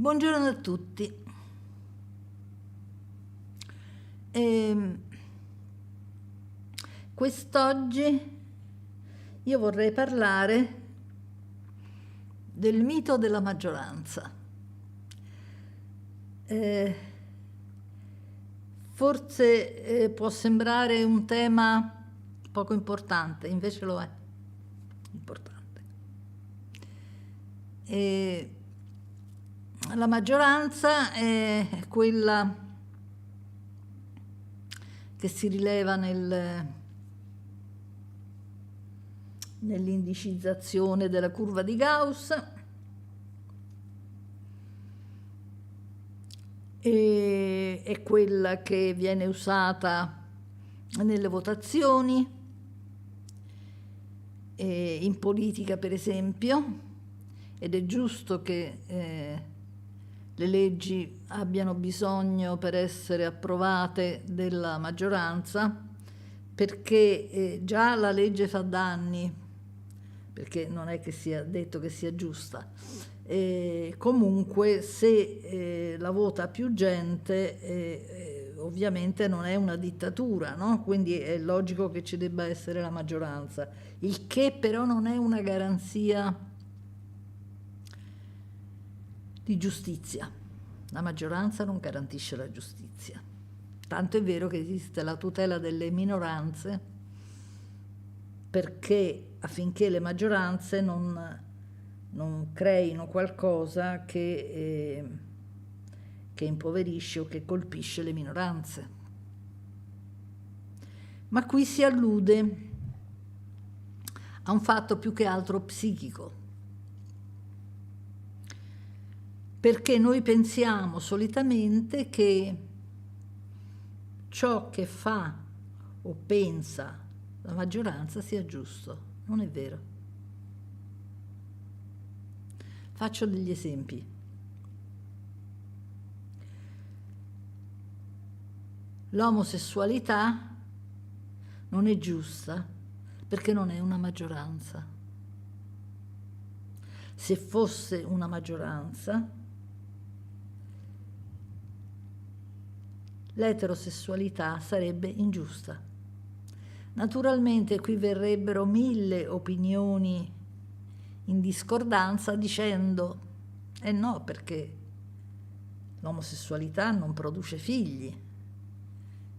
Buongiorno a tutti. Quest'oggi io vorrei parlare del mito della maggioranza. Forse può sembrare un tema poco importante, invece lo è importante. La maggioranza è quella che si rileva nell'indicizzazione della curva di Gauss e è quella che viene usata nelle votazioni, in politica per esempio, ed è giusto che le leggi abbiano bisogno per essere approvate della maggioranza, perché già la legge fa danni, perché non è che sia detto che sia giusta. Comunque se la vota più gente ovviamente non è una dittatura, no? Quindi è logico che ci debba essere la maggioranza, il che però non è una garanzia di giustizia. La maggioranza non garantisce la giustizia, tanto è vero che esiste la tutela delle minoranze, perché affinché le maggioranze non creino qualcosa che impoverisce o che colpisce le minoranze. Ma qui si allude a un fatto più che altro psichico, perché noi pensiamo solitamente che ciò che fa o pensa la maggioranza sia giusto. Non è vero. Faccio degli esempi. L'omosessualità non è giusta perché non è una maggioranza. Se fosse una maggioranza, l'eterosessualità sarebbe ingiusta. Naturalmente qui verrebbero 1000 opinioni in discordanza dicendo no, perché l'omosessualità non produce figli,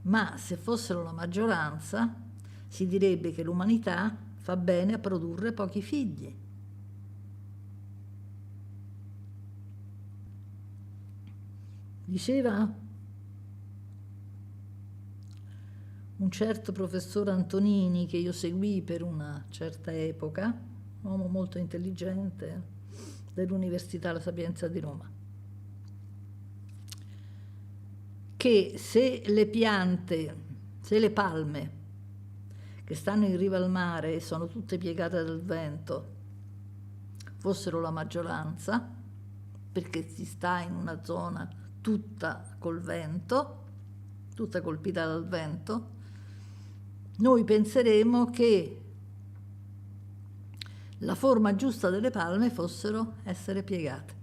ma se fossero la maggioranza si direbbe che l'umanità fa bene a produrre pochi figli. Diceva un certo professor Antonini, che io seguì per una certa epoca, un uomo molto intelligente dell'Università La Sapienza di Roma, che se le piante, se le palme che stanno in riva al mare e sono tutte piegate dal vento fossero la maggioranza, perché si sta in una zona tutta col vento, tutta colpita dal vento, noi penseremo che la forma giusta delle palme fossero essere piegate,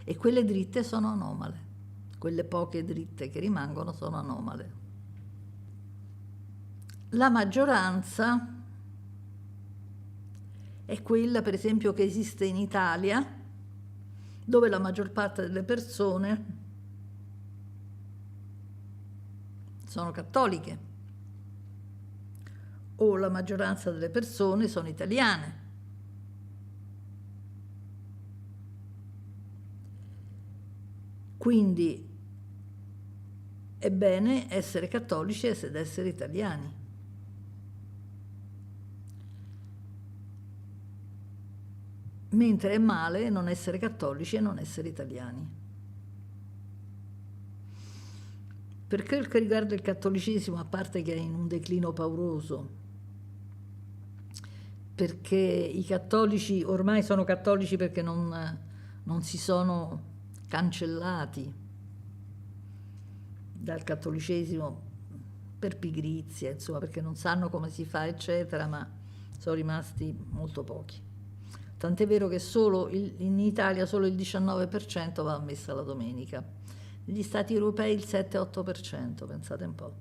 e quelle dritte sono anomale, quelle poche dritte che rimangono sono anomale. La maggioranza è quella, per esempio, che esiste in Italia, dove la maggior parte delle persone sono cattoliche, o la maggioranza delle persone sono italiane. Quindi è bene essere cattolici ed essere italiani. Mentre è male non essere cattolici e non essere italiani. Per quel che riguarda il cattolicesimo, a parte che è in un declino pauroso, perché i cattolici ormai sono cattolici perché non si sono cancellati dal cattolicesimo per pigrizia, insomma, perché non sanno come si fa, eccetera, ma sono rimasti molto pochi. tant'è vero che in Italia solo il 19% va a messa la domenica, negli Stati europei il 7-8%, pensate un po'.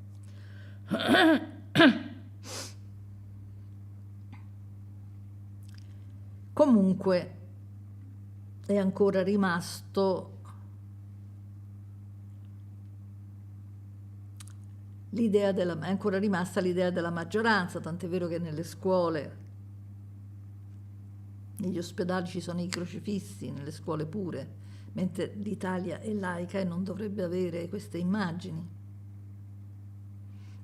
Comunque è ancora rimasto è ancora rimasta l'idea della maggioranza, tant'è vero che nelle scuole, negli ospedali ci sono i crocifissi, nelle scuole pure, mentre l'Italia è laica e non dovrebbe avere queste immagini,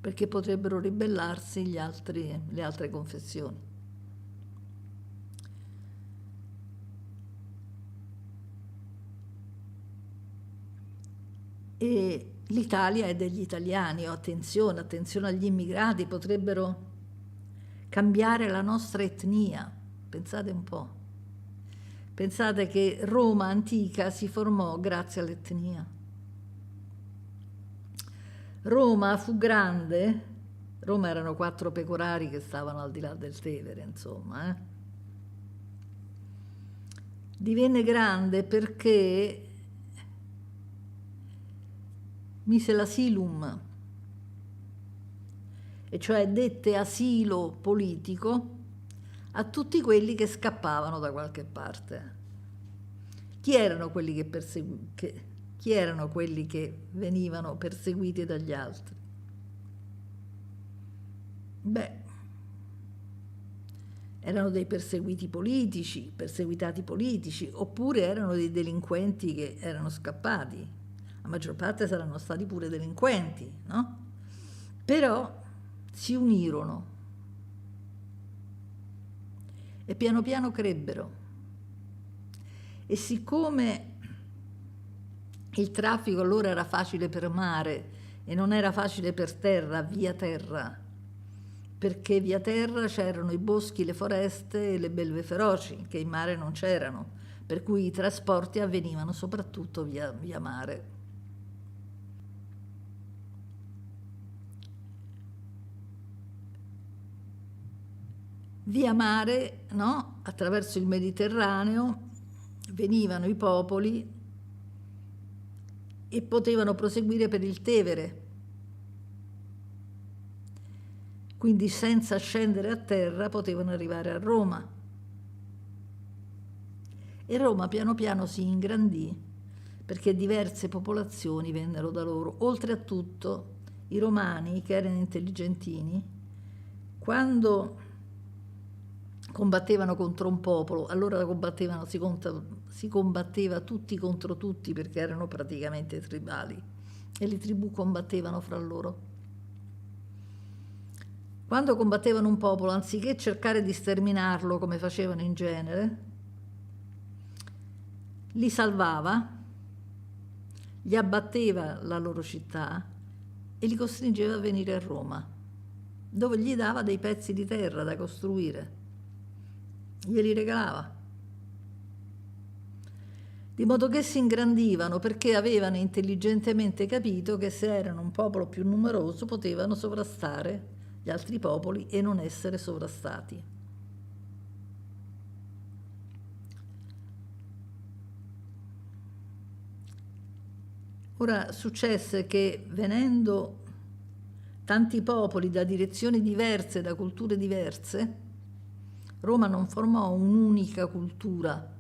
perché potrebbero ribellarsi le altre confessioni. E l'Italia è degli italiani, attenzione agli immigrati, potrebbero cambiare la nostra etnia, pensate un po'. Pensate che Roma antica si formò grazie all'etnia. Roma fu grande, Roma erano 4 pecorari che stavano al di là del Tevere, insomma. Divenne grande perché mise l'asilum, e cioè dette asilo politico a tutti quelli che scappavano da qualche parte. Chi erano quelli chi erano quelli che venivano perseguiti dagli altri? Beh, erano dei perseguitati politici, oppure erano dei delinquenti che erano scappati. La maggior parte saranno stati pure delinquenti, no? Però si unirono e piano piano crebbero. E siccome il traffico allora era facile per mare e non era facile per terra, via terra, perché via terra c'erano i boschi, le foreste e le belve feroci, che in mare non c'erano, per cui i trasporti avvenivano soprattutto via mare. Via mare, no? Attraverso il Mediterraneo venivano i popoli e potevano proseguire per il Tevere, quindi senza scendere a terra potevano arrivare a Roma. E Roma piano piano si ingrandì perché diverse popolazioni vennero da loro. Oltre a tutto, i romani, che erano intelligentini, quando combattevano contro un popolo, allora si combatteva tutti contro tutti, perché erano praticamente tribali e le tribù combattevano fra loro. Quando combattevano un popolo, anziché cercare di sterminarlo come facevano in genere, li salvava, gli abbatteva la loro città e li costringeva a venire a Roma, dove gli dava dei pezzi di terra da costruire, glieli regalava, di modo che si ingrandivano, perché avevano intelligentemente capito che se erano un popolo più numeroso potevano sovrastare gli altri popoli e non essere sovrastati. Ora successe che, venendo tanti popoli da direzioni diverse, da culture diverse, Roma non formò un'unica cultura,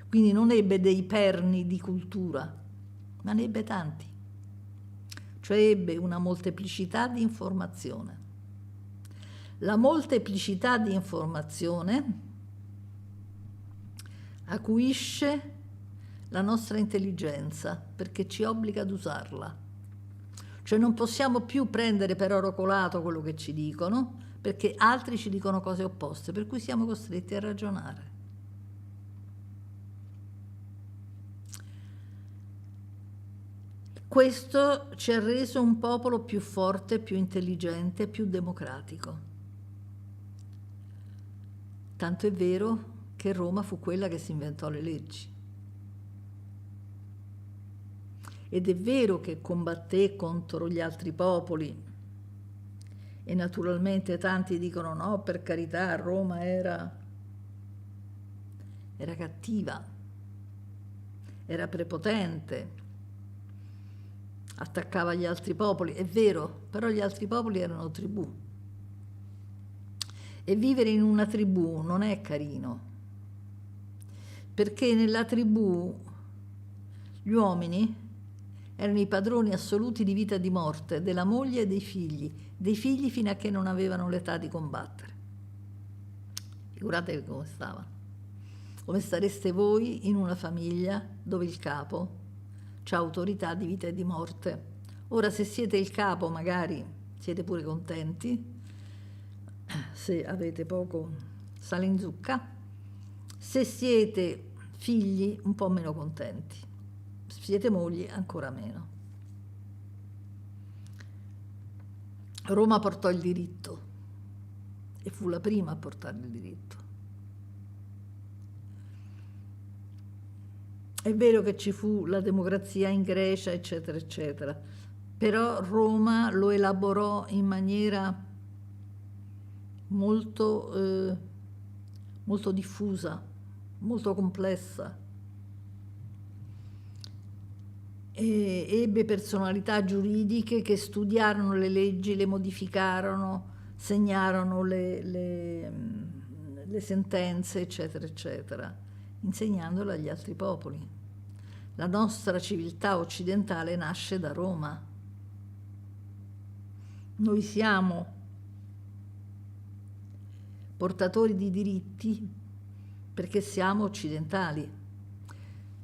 quindi non ebbe dei perni di cultura, ma ne ebbe tanti, cioè ebbe una molteplicità di informazione. La molteplicità di informazione acuisce la nostra intelligenza, perché ci obbliga ad usarla. Cioè non possiamo più prendere per oro colato quello che ci dicono, perché altri ci dicono cose opposte, per cui siamo costretti a ragionare. Questo ci ha reso un popolo più forte, più intelligente, più democratico. Tanto è vero che Roma fu quella che si inventò le leggi. Ed è vero che combatté contro gli altri popoli, e naturalmente tanti dicono no, per carità, Roma era era cattiva, era prepotente, attaccava gli altri popoli, è vero, però gli altri popoli erano tribù. E vivere in una tribù non è carino, perché nella tribù gli uomini erano i padroni assoluti di vita e di morte, della moglie e dei figli fino a che non avevano l'età di combattere. Figuratevi come stava. Come stareste voi in una famiglia dove il capo ha autorità di vita e di morte. Ora, se siete il capo, magari siete pure contenti, se avete poco sale in zucca, se siete figli un po' meno contenti, se siete mogli ancora meno. Roma portò il diritto e fu la prima a portare il diritto. È vero che ci fu la democrazia in Grecia, eccetera, eccetera, però Roma lo elaborò in maniera molto diffusa, molto complessa, e ebbe personalità giuridiche che studiarono le leggi, le modificarono, segnarono le sentenze, eccetera, eccetera, insegnandole agli altri popoli. La nostra civiltà occidentale nasce da Roma. Noi siamo portatori di diritti perché siamo occidentali.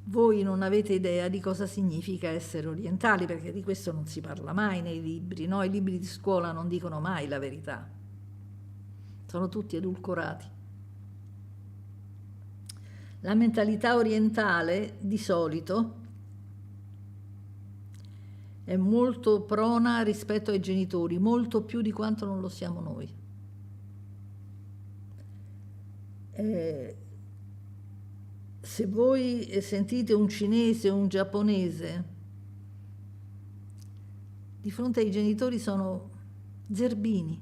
Voi non avete idea di cosa significa essere orientali, perché di questo non si parla mai nei libri, no? I libri di scuola non dicono mai la verità, sono tutti edulcorati. La mentalità orientale di solito è molto prona rispetto ai genitori, molto più di quanto non lo siamo noi. Se voi sentite un cinese o un giapponese, di fronte ai genitori sono zerbini.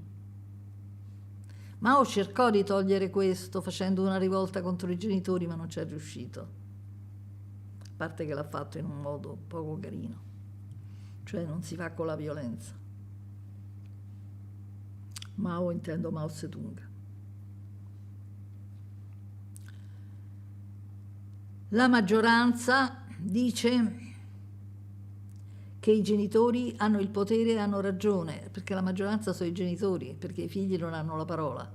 Mao cercò di togliere questo facendo una rivolta contro i genitori, ma non ci è riuscito, a parte che l'ha fatto in un modo poco carino, cioè non si fa con la violenza. Mao, intendo Mao Zedong. La maggioranza dice che i genitori hanno il potere e hanno ragione, perché la maggioranza sono i genitori, perché i figli non hanno la parola.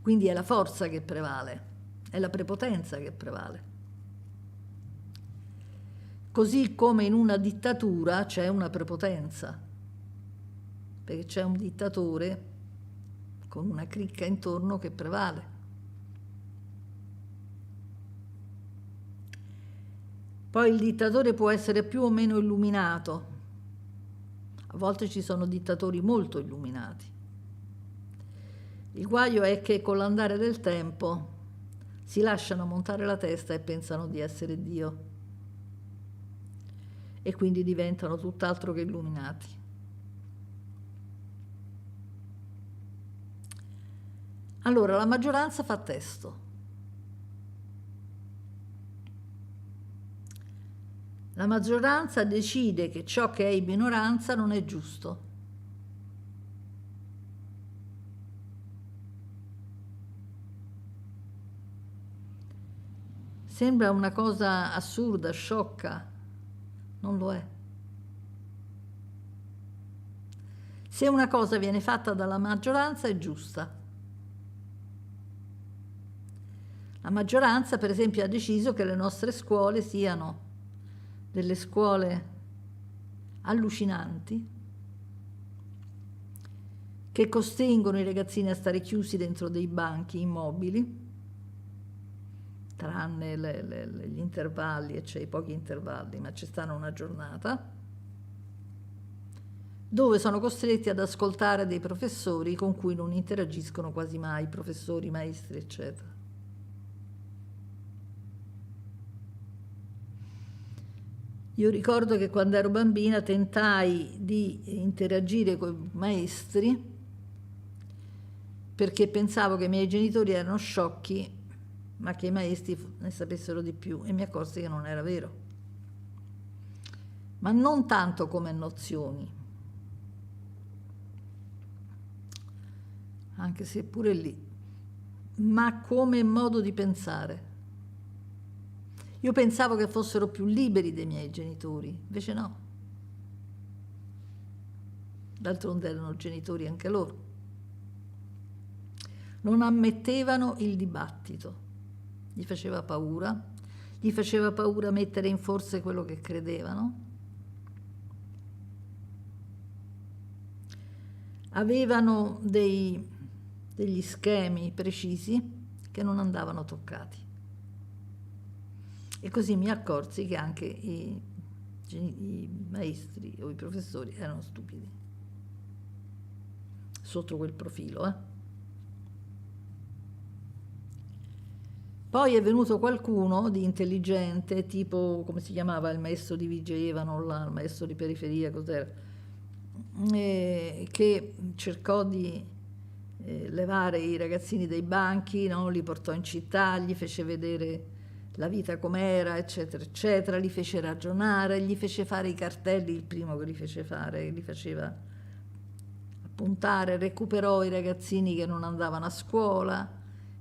Quindi è la forza che prevale, è la prepotenza che prevale. Così come in una dittatura c'è una prepotenza, perché c'è un dittatore con una cricca intorno che prevale. Poi il dittatore può essere più o meno illuminato, a volte ci sono dittatori molto illuminati. Il guaio è che con l'andare del tempo si lasciano montare la testa e pensano di essere Dio e quindi diventano tutt'altro che illuminati. Allora la maggioranza fa testo. La maggioranza decide che ciò che è in minoranza non è giusto. Sembra una cosa assurda, sciocca, non lo è. Se una cosa viene fatta dalla maggioranza è giusta. La maggioranza, per esempio, ha deciso che le nostre scuole siano delle scuole allucinanti che costringono i ragazzini a stare chiusi dentro dei banchi immobili, tranne gli intervalli, e c'è i pochi intervalli, ma ci stanno una giornata, dove sono costretti ad ascoltare dei professori con cui non interagiscono quasi mai, professori, maestri, eccetera. Io ricordo che quando ero bambina tentai di interagire con i maestri perché pensavo che i miei genitori erano sciocchi ma che i maestri ne sapessero di più, e mi accorsi che non era vero. Ma non tanto come nozioni, anche se pure lì, ma come modo di pensare. Io pensavo che fossero più liberi dei miei genitori, invece no. D'altronde erano genitori anche loro. Non ammettevano il dibattito, gli faceva paura mettere in forse quello che credevano. Avevano degli schemi precisi che non andavano toccati. E così mi accorsi che anche i maestri o i professori erano stupidi, sotto quel profilo. Poi è venuto qualcuno di intelligente, tipo, come si chiamava, il maestro di Vigevano, là, il maestro di periferia, cos'era, che cercò di levare i ragazzini dai banchi, no? Li portò in città, gli fece vedere la vita com'era, eccetera, eccetera, li fece ragionare, gli fece fare i cartelli, il primo che li fece fare, li faceva appuntare, recuperò i ragazzini che non andavano a scuola.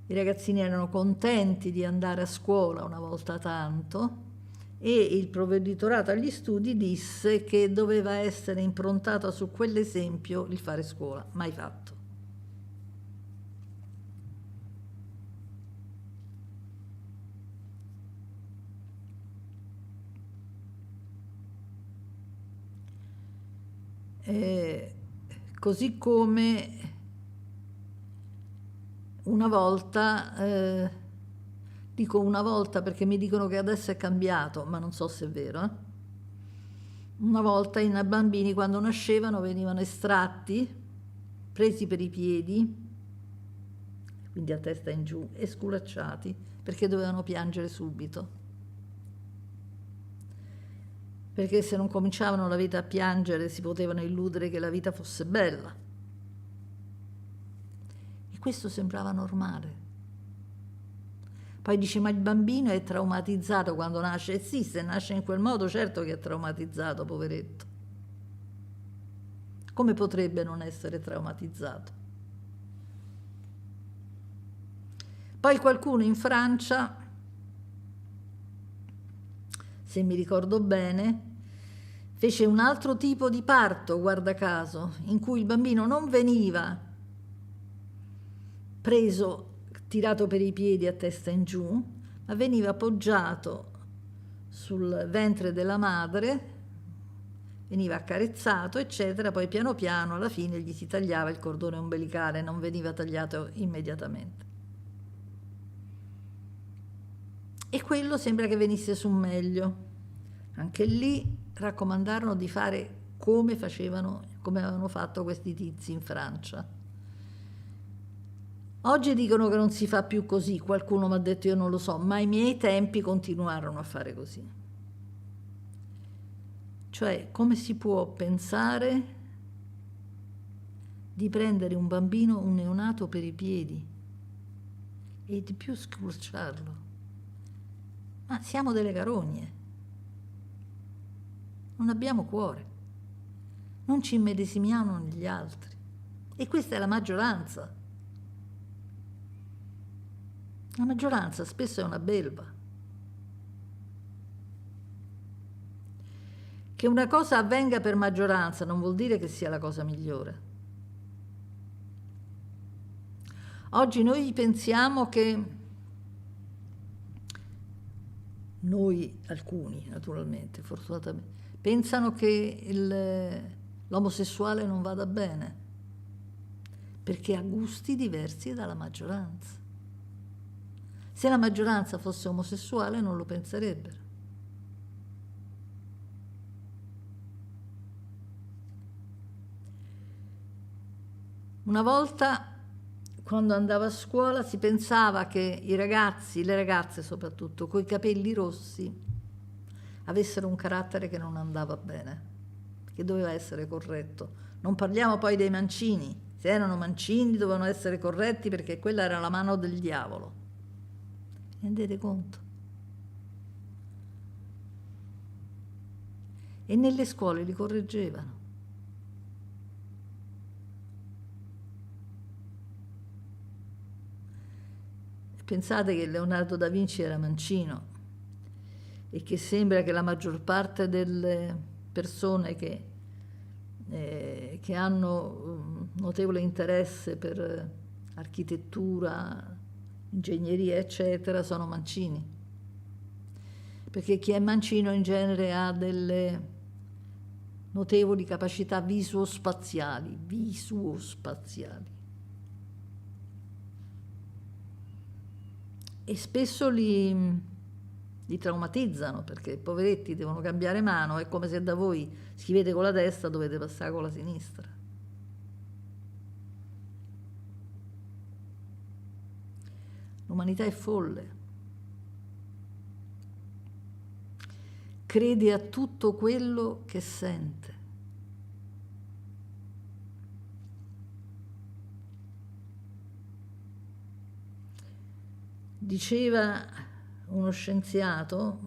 I ragazzini erano contenti di andare a scuola una volta tanto, e il provveditorato agli studi disse che doveva essere improntato su quell'esempio il fare scuola. Mai fatto. Così come una volta, dico una volta perché mi dicono che adesso è cambiato, ma non so se è vero, una volta i bambini quando nascevano venivano estratti, presi per i piedi, quindi a testa in giù, e sculacciati perché dovevano piangere subito. Perché se non cominciavano la vita a piangere si potevano illudere che la vita fosse bella. E questo sembrava normale. Poi dice, ma il bambino è traumatizzato quando nasce? Sì, se nasce in quel modo, certo che è traumatizzato, poveretto. Come potrebbe non essere traumatizzato? Poi qualcuno in Francia, se mi ricordo bene, fece un altro tipo di parto, guarda caso, in cui il bambino non veniva preso, tirato per i piedi a testa in giù, ma veniva appoggiato sul ventre della madre, veniva accarezzato, eccetera, poi piano piano alla fine gli si tagliava il cordone ombelicale, non veniva tagliato immediatamente. E quello sembra che venisse su meglio. Anche lì raccomandarono di fare come avevano fatto questi tizi in Francia. Oggi dicono che non si fa più così, qualcuno mi ha detto, io non lo so, ma ai miei tempi continuarono a fare così. Cioè, come si può pensare di prendere un bambino, un neonato per i piedi e di più scurciarlo? Ma siamo delle carogne. Non abbiamo cuore, non ci immedesimiamo negli altri, e questa è la maggioranza. La maggioranza spesso è una belva. Che una cosa avvenga per maggioranza non vuol dire che sia la cosa migliore. Oggi noi pensiamo che, noi alcuni naturalmente, fortunatamente, pensano che l'omosessuale non vada bene, perché ha gusti diversi dalla maggioranza. Se la maggioranza fosse omosessuale non lo penserebbero. Una volta, quando andavo a scuola, si pensava che i ragazzi, le ragazze soprattutto, coi capelli rossi, avessero un carattere che non andava bene, che doveva essere corretto. Non parliamo poi dei mancini. Se erano mancini dovevano essere corretti perché quella era la mano del diavolo. Rendete conto? E nelle scuole li correggevano. Pensate che Leonardo da Vinci era mancino e che sembra che la maggior parte delle persone che hanno un notevole interesse per architettura, ingegneria, eccetera, sono mancini. Perché chi è mancino in genere ha delle notevoli capacità visuospaziali. E spesso li traumatizzano, perché poveretti devono cambiare mano, è come se da voi scrivete con la destra, dovete passare con la sinistra. L'umanità è folle. Crede a tutto quello che sente. Diceva uno scienziato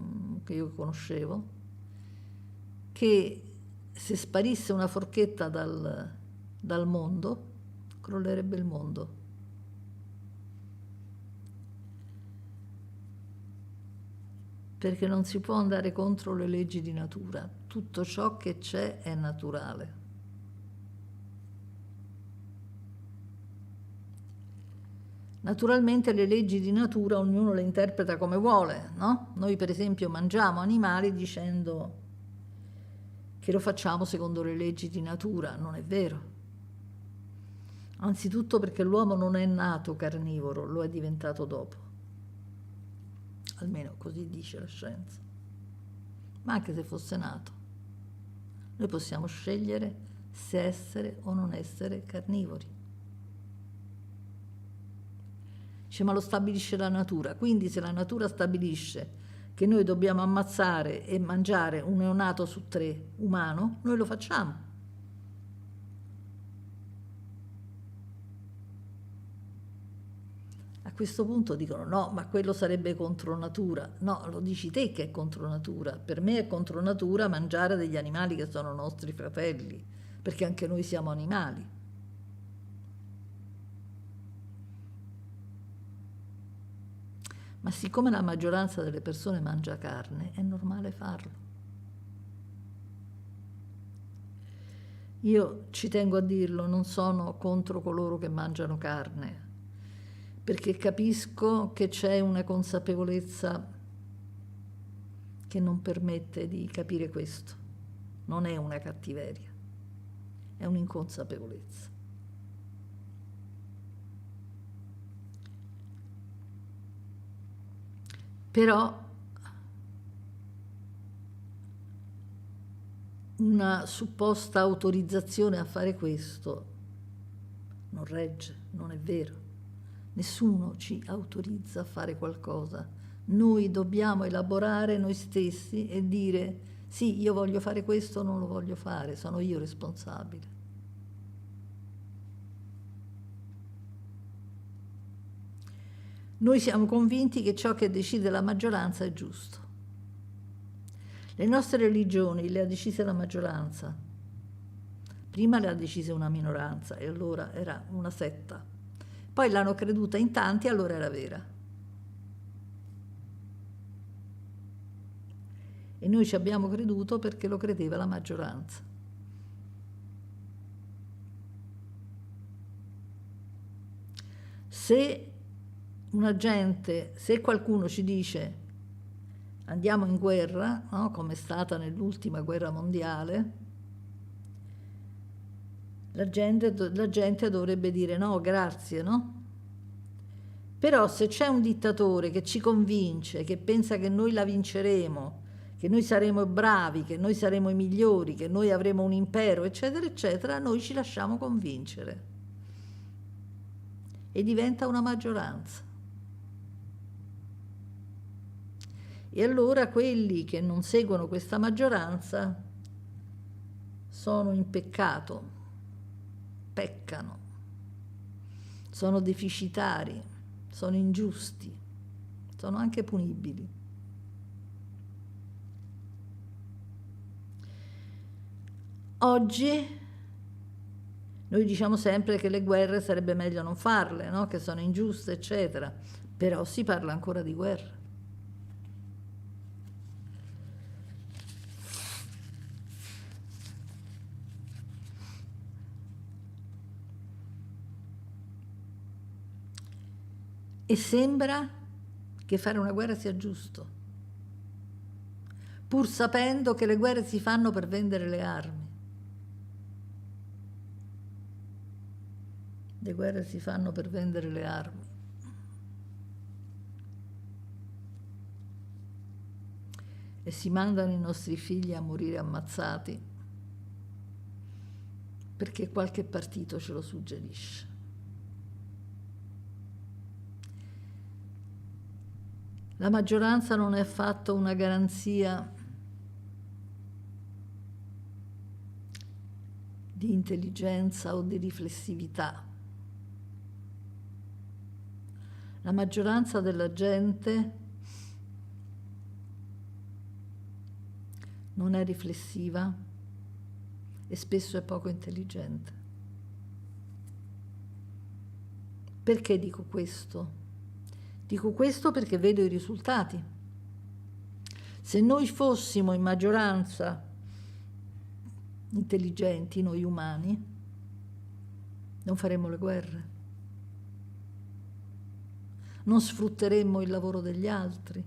che io conoscevo che se sparisse una forchetta dal mondo, crollerebbe il mondo. Perché non si può andare contro le leggi di natura. Tutto ciò che c'è è naturale. Naturalmente le leggi di natura ognuno le interpreta come vuole, no? Noi per esempio mangiamo animali dicendo che lo facciamo secondo le leggi di natura, non è vero. Anzitutto perché l'uomo non è nato carnivoro, lo è diventato dopo. Almeno così dice la scienza. Ma anche se fosse nato, noi possiamo scegliere se essere o non essere carnivori. Dice, ma lo stabilisce la natura, quindi se la natura stabilisce che noi dobbiamo ammazzare e mangiare un neonato su 3 umano, noi lo facciamo. A questo punto dicono no, ma quello sarebbe contro natura. No, lo dici te che è contro natura. Per me è contro natura mangiare degli animali che sono nostri fratelli, perché anche noi siamo animali. Ma siccome la maggioranza delle persone mangia carne, è normale farlo. Io ci tengo a dirlo, non sono contro coloro che mangiano carne, perché capisco che c'è una consapevolezza che non permette di capire questo. Non è una cattiveria, è un'inconsapevolezza. Però una supposta autorizzazione a fare questo non regge, non è vero. Nessuno ci autorizza a fare qualcosa. Noi dobbiamo elaborare noi stessi e dire sì, io voglio fare questo o non lo voglio fare, sono io responsabile. Noi siamo convinti che ciò che decide la maggioranza è giusto. Le nostre religioni le ha decise la maggioranza. Prima le ha decise una minoranza e allora era una setta. Poi l'hanno creduta in tanti e allora era vera. E noi ci abbiamo creduto perché lo credeva la maggioranza. Se qualcuno ci dice andiamo in guerra, no? Come è stata nell'ultima guerra mondiale, la gente dovrebbe dire no, grazie, no? Però se c'è un dittatore che ci convince, che pensa che noi la vinceremo, che noi saremo bravi, che noi saremo i migliori, che noi avremo un impero, eccetera, eccetera, noi ci lasciamo convincere. E diventa una maggioranza. E allora quelli che non seguono questa maggioranza sono in peccato, peccano, sono deficitari, sono ingiusti, sono anche punibili. Oggi noi diciamo sempre che le guerre sarebbe meglio non farle, no? Che sono ingiuste, eccetera, però si parla ancora di guerra. E sembra che fare una guerra sia giusto, pur sapendo che le guerre si fanno per vendere le armi. Le guerre si fanno per vendere le armi. E si mandano i nostri figli a morire ammazzati perché qualche partito ce lo suggerisce. La maggioranza non è affatto una garanzia di intelligenza o di riflessività. La maggioranza della gente non è riflessiva e spesso è poco intelligente. Perché dico questo? Dico questo perché vedo i risultati. Se noi fossimo in maggioranza intelligenti, noi umani, non faremmo le guerre. Non sfrutteremmo il lavoro degli altri,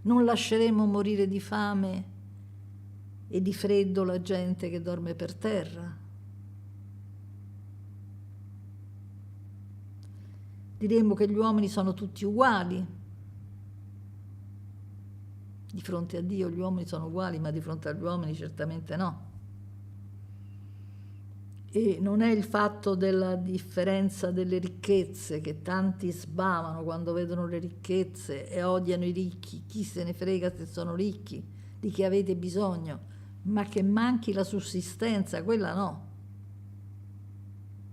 non lasceremmo morire di fame e di freddo la gente che dorme per terra. Diremmo che gli uomini sono tutti uguali. Di fronte a Dio gli uomini sono uguali, ma di fronte agli uomini certamente no. E non è il fatto della differenza delle ricchezze, che tanti sbavano quando vedono le ricchezze e odiano i ricchi, chi se ne frega se sono ricchi, di chi avete bisogno, ma che manchi la sussistenza, quella no.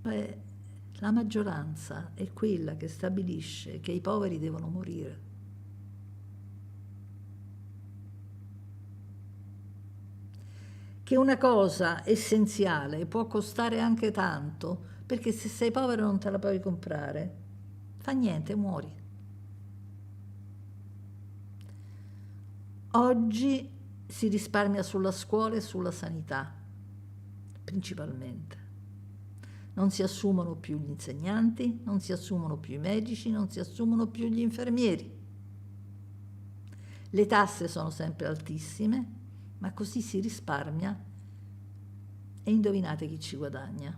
Beh, la maggioranza è quella che stabilisce che i poveri devono morire. Che una cosa essenziale può costare anche tanto, perché se sei povero non te la puoi comprare, fa niente, muori. Oggi si risparmia sulla scuola e sulla sanità, principalmente. Non si assumono più gli insegnanti, non si assumono più i medici, non si assumono più gli infermieri. Le tasse sono sempre altissime, ma così si risparmia e indovinate chi ci guadagna.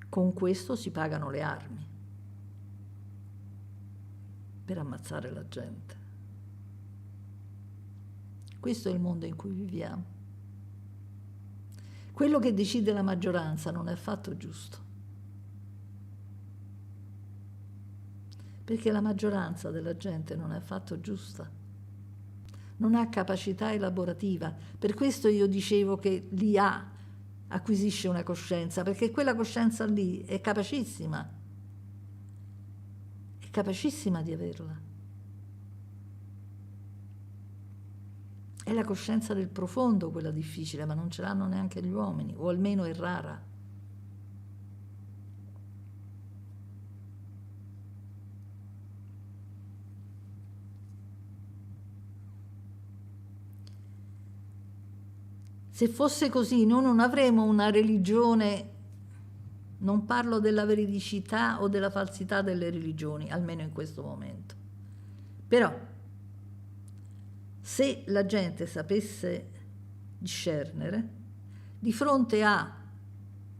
Con questo si pagano le armi per ammazzare la gente. Questo è il mondo in cui viviamo. Quello che decide la maggioranza non è affatto giusto, perché la maggioranza della gente non è affatto giusta, non ha capacità elaborativa. Per questo io dicevo che l'IA acquisisce una coscienza, perché quella coscienza lì è capacissima di averla. È la coscienza del profondo quella difficile, ma non ce l'hanno neanche gli uomini, o almeno è rara. Se fosse così, noi non avremo una religione, non parlo della veridicità o della falsità delle religioni, almeno in questo momento. Però, se la gente sapesse discernere, di fronte a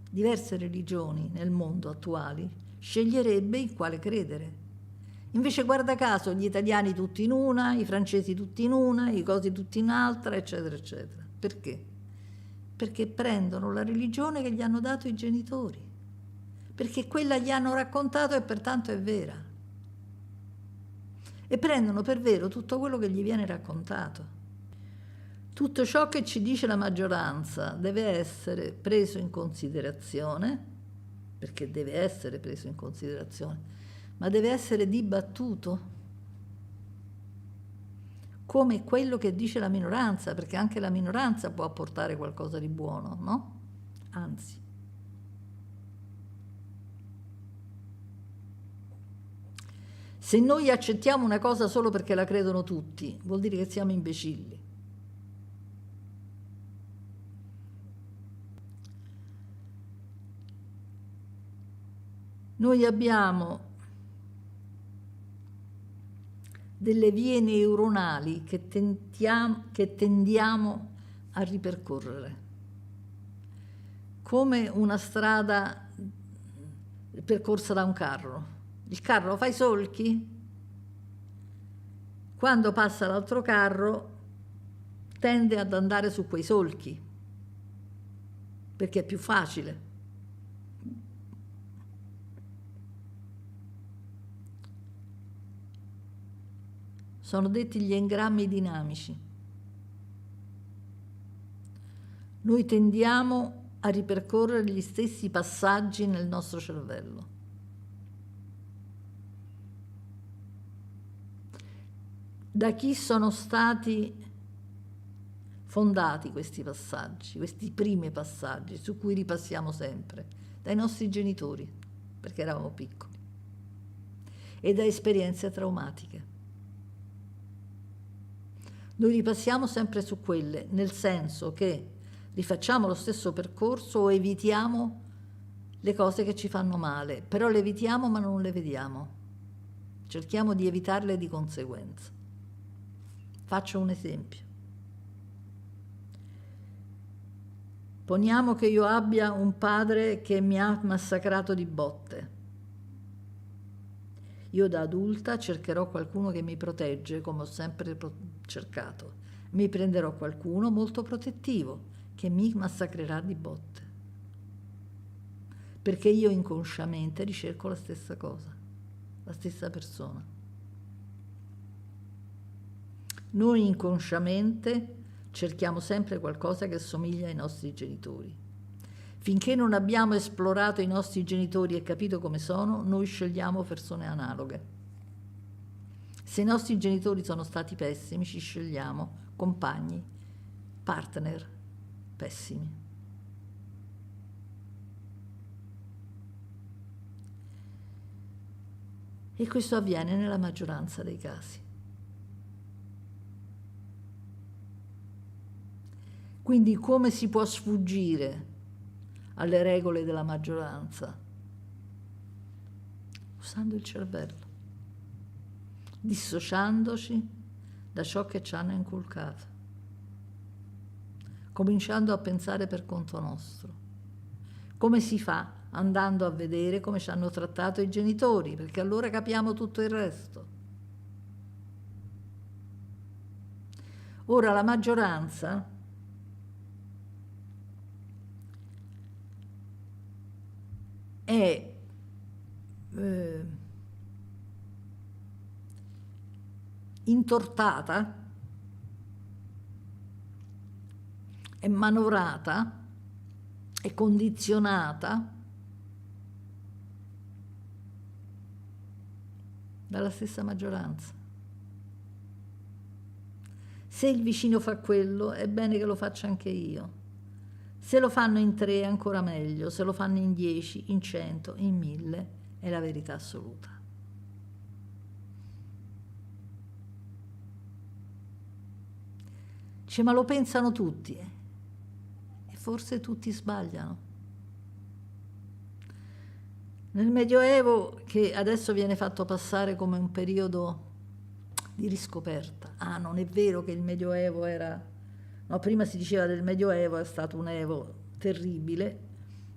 diverse religioni nel mondo attuali, sceglierebbe in quale credere. Invece, guarda caso, gli italiani tutti in una, i francesi tutti in una, i cosi tutti in altra, eccetera, eccetera. Perché? Perché prendono la religione che gli hanno dato i genitori, perché quella gli hanno raccontato e pertanto è vera. E prendono per vero tutto quello che gli viene raccontato. Tutto ciò che ci dice la maggioranza deve essere preso in considerazione perché deve essere preso in considerazione, ma deve essere dibattuto come quello che dice la minoranza, perché anche la minoranza può apportare qualcosa di buono, no? Anzi. Se noi accettiamo una cosa solo perché la credono tutti, vuol dire che siamo imbecilli. Noi abbiamo delle vie neuronali che tendiamo a ripercorrere, come una strada percorsa da un carro. Il carro fa i solchi, quando passa l'altro carro tende ad andare su quei solchi, perché è più facile. Sono detti gli engrammi dinamici. Noi tendiamo a ripercorrere gli stessi passaggi nel nostro cervello. Da chi sono stati fondati questi passaggi, questi primi passaggi su cui ripassiamo sempre? Dai nostri genitori, perché eravamo piccoli, e da esperienze traumatiche. Noi ripassiamo sempre su quelle, nel senso che rifacciamo lo stesso percorso o evitiamo le cose che ci fanno male, però le evitiamo ma non le vediamo. Cerchiamo di evitarle di conseguenza. Faccio un esempio. Poniamo che io abbia un padre che mi ha massacrato di botte. Io da adulta cercherò qualcuno che mi protegge, come ho sempre cercato. Mi prenderò qualcuno molto protettivo che mi massacrerà di botte. Perché io inconsciamente ricerco la stessa cosa, la stessa persona. Noi inconsciamente cerchiamo sempre qualcosa che somiglia ai nostri genitori. Finché non abbiamo esplorato i nostri genitori e capito come sono, noi scegliamo persone analoghe. Se i nostri genitori sono stati pessimi, ci scegliamo compagni, partner pessimi. E questo avviene nella maggioranza dei casi. Quindi come si può sfuggire alle regole della maggioranza? Usando il cervello, dissociandoci da ciò che ci hanno inculcato, cominciando a pensare per conto nostro. Come si fa? Andando a vedere come ci hanno trattato i genitori, perché allora capiamo tutto il resto. Ora la maggioranza è intortata, è manovrata, è condizionata dalla stessa maggioranza. Se il vicino fa quello, è bene che lo faccia anche io. Se lo fanno in 3 è ancora meglio, se lo fanno in 10, in 100, in 1000 è la verità assoluta. Dice, ma lo pensano tutti, e forse tutti sbagliano. Nel Medioevo, che adesso viene fatto passare come un periodo di riscoperta. Ah, non è vero che il Medioevo era... No, prima si diceva del Medioevo, è stato un evo terribile,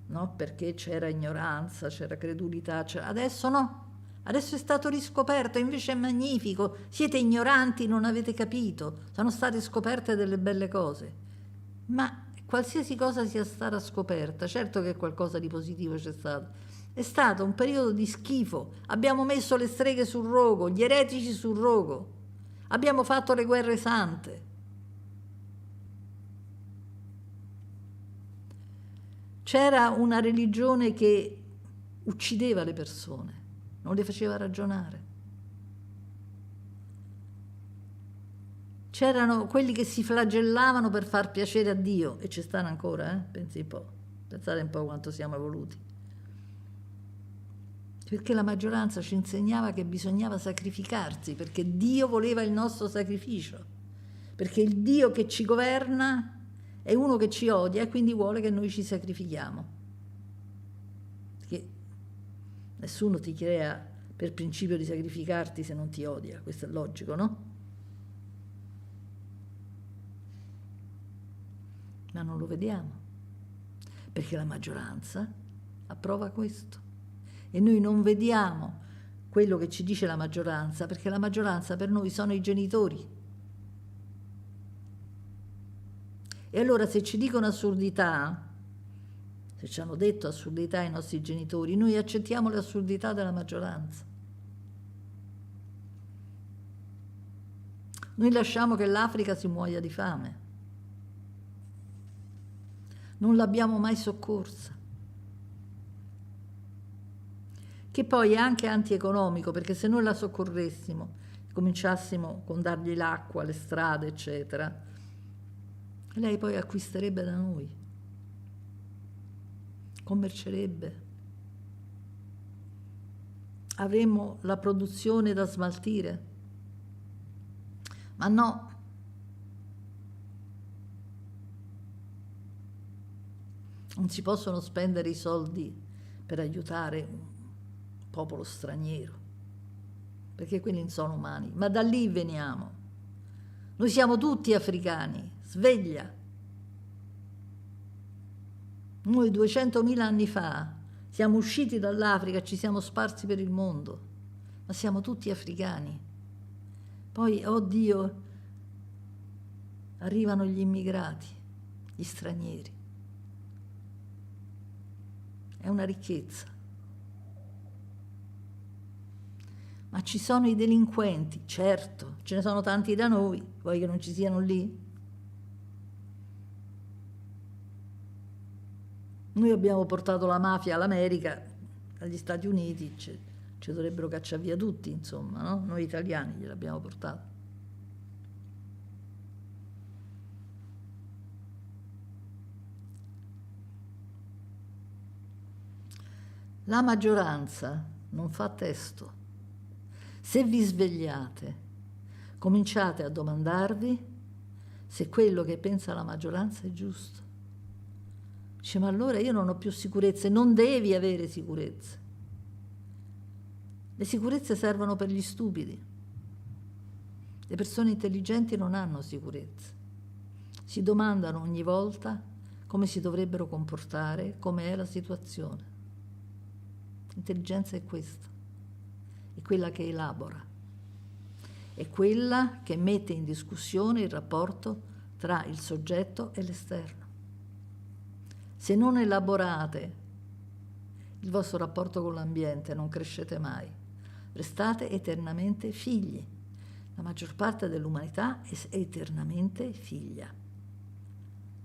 no? Perché c'era ignoranza, c'era credulità, adesso no, adesso è stato riscoperto, invece è magnifico, siete ignoranti, non avete capito, sono state scoperte delle belle cose. Ma qualsiasi cosa sia stata scoperta, certo che qualcosa di positivo c'è stato, è stato un periodo di schifo, abbiamo messo le streghe sul rogo, gli eretici sul rogo, abbiamo fatto le guerre sante. C'era una religione che uccideva le persone, non le faceva ragionare. C'erano quelli che si flagellavano per far piacere a Dio, e ci stanno ancora, pensi un po', pensate un po' quanto siamo evoluti. Perché la maggioranza ci insegnava che bisognava sacrificarsi, perché Dio voleva il nostro sacrificio, perché il Dio che ci governa è uno che ci odia e quindi vuole che noi ci sacrifichiamo. Perché nessuno ti crea per principio di sacrificarti se non ti odia, questo è logico, no? Ma non lo vediamo, perché la maggioranza approva questo. E noi non vediamo quello che ci dice la maggioranza, perché la maggioranza per noi sono i genitori. E allora se ci dicono assurdità, se ci hanno detto assurdità i nostri genitori, noi accettiamo le assurdità della maggioranza. Noi lasciamo che l'Africa si muoia di fame. Non l'abbiamo mai soccorsa. Che poi è anche antieconomico, perché se noi la soccorressimo, cominciassimo con dargli l'acqua, le strade, eccetera, lei poi acquisterebbe da noi, commercerebbe, avremmo la produzione da smaltire. Ma no, non si possono spendere i soldi per aiutare un popolo straniero, perché quelli non sono umani, ma da lì veniamo. Noi siamo tutti africani, sveglia. Noi 200.000 anni fa siamo usciti dall'Africa, ci siamo sparsi per il mondo, ma siamo tutti africani. Poi, oddio, arrivano gli immigrati, gli stranieri. È una ricchezza. Ma ci sono i delinquenti, certo, ce ne sono tanti da noi, vuoi che non ci siano lì? Noi abbiamo portato la mafia all'America, agli Stati Uniti, ci dovrebbero cacciare via tutti, insomma, no? Noi italiani gliel'abbiamo portato. La maggioranza non fa testo. Se vi svegliate, cominciate a domandarvi se quello che pensa la maggioranza è giusto. Dice, ma allora io non ho più sicurezze. Non devi avere sicurezze. Le sicurezze servono per gli stupidi. Le persone intelligenti non hanno sicurezze. Si domandano ogni volta come si dovrebbero comportare, come è la situazione. L'intelligenza è questa. È quella che elabora, è quella che mette in discussione il rapporto tra il soggetto e l'esterno. Se non elaborate il vostro rapporto con l'ambiente, non crescete mai, restate eternamente figli. La maggior parte dell'umanità è eternamente figlia.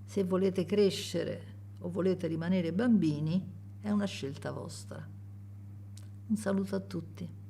Se volete crescere o volete rimanere bambini, è una scelta vostra. Un saluto a tutti.